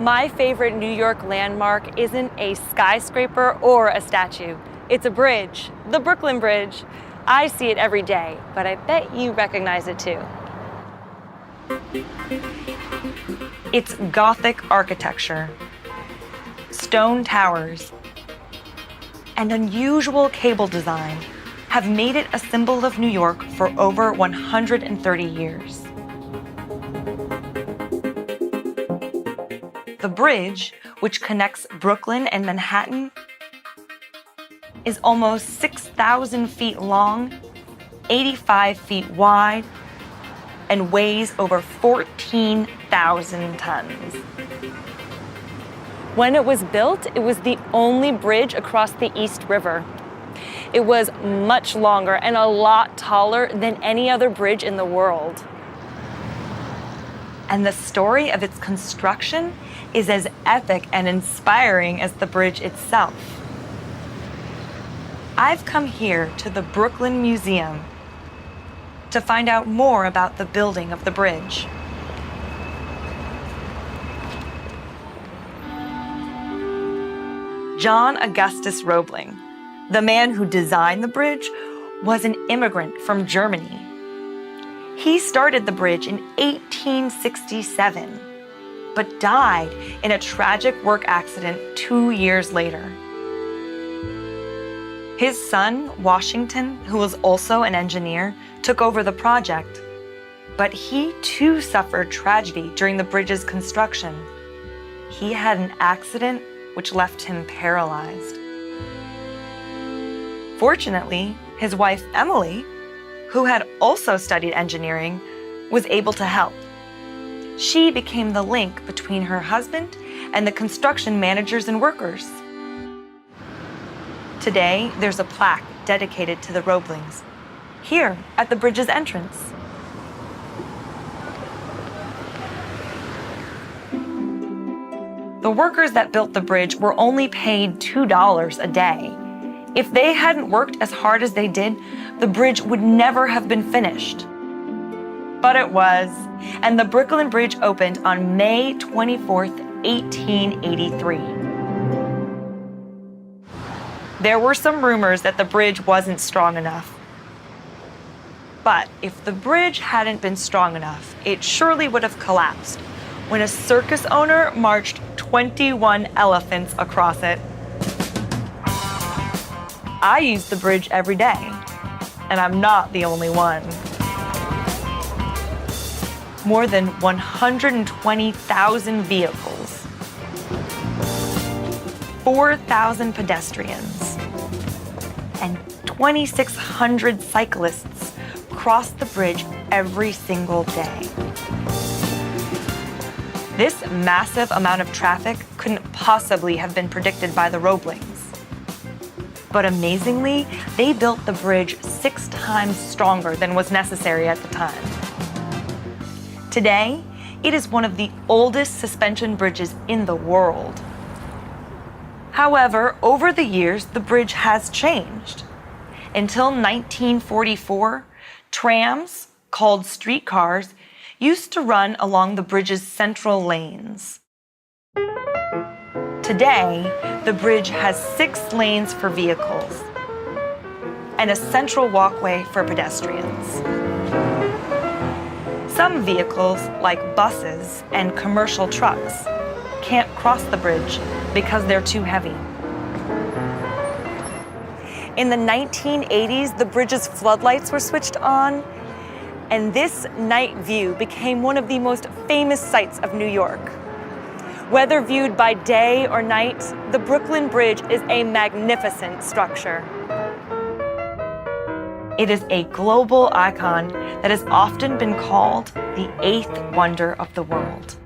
My favorite New York landmark isn't a skyscraper or a statue. It's a bridge, the Brooklyn Bridge. I see it every day, but I bet you recognize it too. Its Gothic architecture, stone towers, and unusual cable design have made it a symbol of New York for over 130 years. The bridge, which connects Brooklyn and Manhattan, is almost 6,000 feet long, 85 feet wide, and weighs over 14,000 tons. When it was built, it was the only bridge across the East River. It was much longer and a lot taller than any other bridge in the world. And the story of its construction is as epic and inspiring as the bridge itself. I've come here to the Brooklyn Museum to find out more about the building of the bridge. John Augustus Roebling, the man who designed the bridge, was an immigrant from Germany. He started the bridge in 1867, but died in a tragic work accident 2 years later. His son, Washington, who was also an engineer, took over the project, but he too suffered tragedy during the bridge's construction. He had an accident which left him paralyzed. Fortunately, his wife, Emily, who had also studied engineering, was able to help. She became the link between her husband and the construction managers and workers. Today, there's a plaque dedicated to the Roeblings, here at the bridge's entrance. The workers that built the bridge were only paid $2 a day. If they hadn't worked as hard as they did, the bridge would never have been finished. But it was, and the Brooklyn Bridge opened on May 24th, 1883. There were some rumors that the bridge wasn't strong enough. But if the bridge hadn't been strong enough, it surely would have collapsed when a circus owner marched 21 elephants across it. I use the bridge every day, and I'm not the only one. More than 120,000 vehicles, 4,000 pedestrians, and 2,600 cyclists cross the bridge every single day. This massive amount of traffic couldn't possibly have been predicted by the Roeblings. But amazingly, they built the bridge 6 times stronger than was necessary at the time. Today, it is one of the oldest suspension bridges in the world. However, over the years, the bridge has changed. Until 1944, trams, called streetcars, used to run along the bridge's central lanes. Today, the bridge has 6 lanes for vehicles and a central walkway for pedestrians. Some vehicles, like buses and commercial trucks, can't cross the bridge because they're too heavy. In the 1980s, the bridge's floodlights were switched on, and this night view became one of the most famous sights of New York. Whether viewed by day or night, the Brooklyn Bridge is a magnificent structure. It is a global icon that has often been called the 8th wonder of the world.